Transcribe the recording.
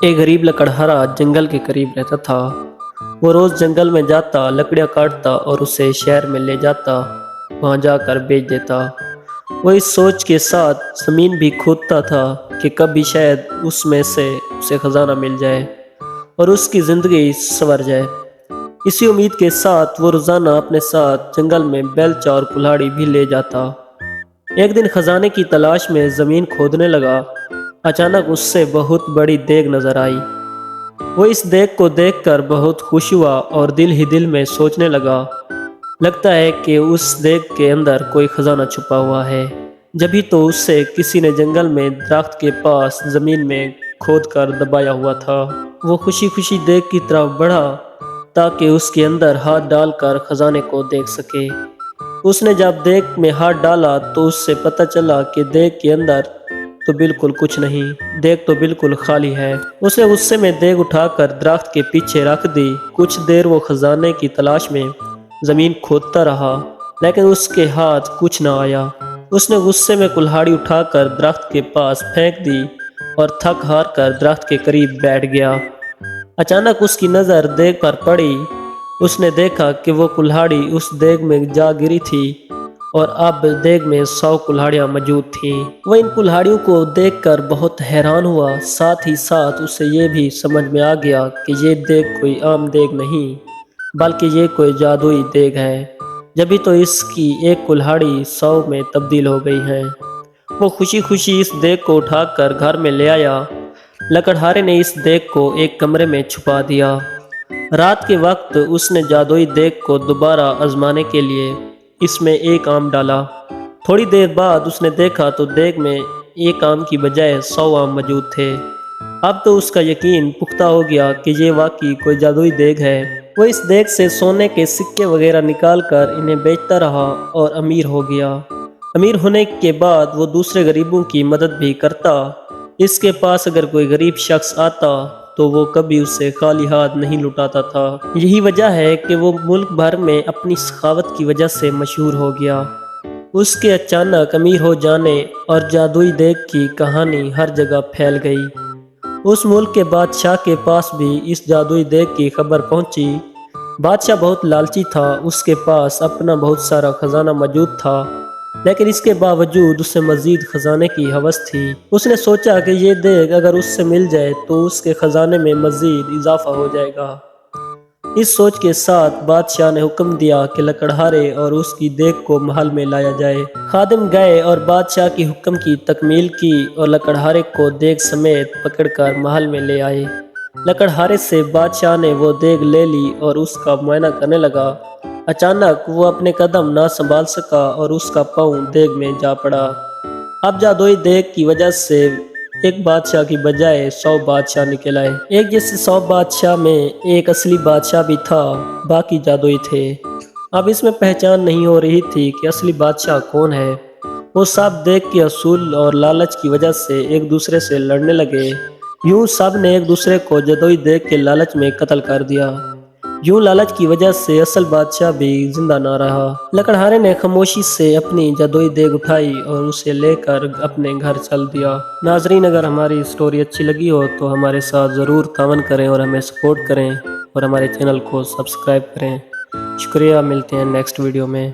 एक गरीब लकड़हारा जंगल के करीब रहता था। वो रोज जंगल में जाता, लकड़ियां काटता और उसे शहर में ले जाता, वहां जाकर बेच देता। वो इस सोच के साथ जमीन भी खोदता था कि कभी शायद उसमें से उसे खजाना मिल जाए और उसकी जिंदगी संवर जाए। इसी उम्मीद के साथ वो रोजाना अपने साथ जंगल में बेलचा और कुल्हाड़ी भी ले जाता। एक दिन खजाने की तलाश में जमीन खोदने लगा। अचानक उससे बहुत बड़ी देग नजर आई। वो इस देग को देखकर बहुत खुश हुआ और दिल ही दिल में सोचने लगा, लगता है कि उस देग के अंदर कोई खजाना छुपा हुआ है। जभी तो उससे किसी ने जंगल में दरख्त के पास जमीन में खोद कर दबाया हुआ था। वो खुशी खुशी देग की तरफ बढ़ा ताकि उसके अंदर हाथ डालकर खजाने को देख सके। उसने जब देग में हाथ डाला तो उससे पता चला कि देग के अंदर तो बिल्कुल कुछ नहीं, देग तो बिल्कुल खाली है। उसने गुस्से में देग उठाकर दरख्त के पीछे रख दी। कुछ देर वो खजाने की तलाश में जमीन खोदता रहा, लेकिन उसके हाथ कुछ न आया। उसने गुस्से में कुल्हाड़ी उठाकर दरख्त के पास फेंक दी और थक हार कर दरख्त के करीब बैठ गया। अचानक उसकी नज़र देग पर पड़ी। उसने देखा कि वो कुल्हाड़ी उस देग में जा गिरी थी और अब देग में 100 कुल्हाड़ियां मौजूद थीं। वह इन कुल्हाड़ियों को देखकर बहुत हैरान हुआ। साथ ही साथ उसे ये भी समझ में आ गया कि ये देग कोई आम देग नहीं, बल्कि ये कोई जादुई देग है। जभी तो इसकी एक कुल्हाड़ी 100 में तब्दील हो गई है। वो खुशी खुशी इस देग को उठाकर घर में ले आया। लकड़हारे ने इस देग को एक कमरे में छुपा दिया। रात के वक्त उसने जादुई देग को दोबारा आजमाने के लिए इसमें एक आम डाला। थोड़ी देर बाद उसने देखा तो देग में एक आम की बजाय 100 आम मौजूद थे। अब तो उसका यकीन पुख्ता हो गया कि ये वाकई कोई जादुई देग है। वो इस देग से सोने के सिक्के वगैरह निकाल कर इन्हें बेचता रहा और अमीर हो गया। अमीर होने के बाद वो दूसरे गरीबों की मदद भी करता। इसके पास अगर कोई गरीब शख्स आता तो वो कभी उसे खाली हाथ नहीं लुटाता था। यही वजह है कि वो मुल्क भर में अपनी सखावत की वजह से मशहूर हो गया। उसके अचानक अमीर हो जाने और जादुई देग की कहानी हर जगह फैल गई। उस मुल्क के बादशाह के पास भी इस जादुई देग की खबर पहुंची। बादशाह बहुत लालची था, उसके पास अपना बहुत सारा खजाना मौजूद था, लेकिन इसके बावजूद उसे मजीद खजाने की हवस थी। उसने सोचा कि ये देग अगर उससे मिल जाए तो उसके खजाने में मजीद इजाफा हो जाएगा। इस सोच के साथ बादशाह ने हुक्म दिया कि लकड़हारे और उसकी देग को महल में लाया जाए। खादिम गए और बादशाह की हुक्म की तकमील की और लकड़हारे को देग समेत पकड़कर महल में ले आए। लकड़हारे से बादशाह ने वो देग ले ली और उसका मुआयना करने लगा। अचानक वो अपने कदम ना संभाल सका और उसका पाँव देग में जा पड़ा। अब जादुई देग की वजह से एक बादशाह की बजाय 100 बादशाह निकल आए। एक जैसे 100 बादशाह में एक असली बादशाह भी था, बाकी जादुई थे। अब इसमें पहचान नहीं हो रही थी कि असली बादशाह कौन है। वो सब देग के असूल और लालच की वजह से एक दूसरे से लड़ने लगे। यूं सब ने एक दूसरे को जादुई देग के लालच में कत्ल कर दिया। यूं लालच की वजह से असल बादशाह भी जिंदा ना रहा। लकड़हारे ने खामोशी से अपनी जादुई देग उठाई और उसे लेकर अपने घर चल दिया। नाजरीन, अगर हमारी स्टोरी अच्छी लगी हो तो हमारे साथ ज़रूर तावन करें और हमें सपोर्ट करें और हमारे चैनल को सब्सक्राइब करें। शुक्रिया, मिलते हैं नेक्स्ट वीडियो में।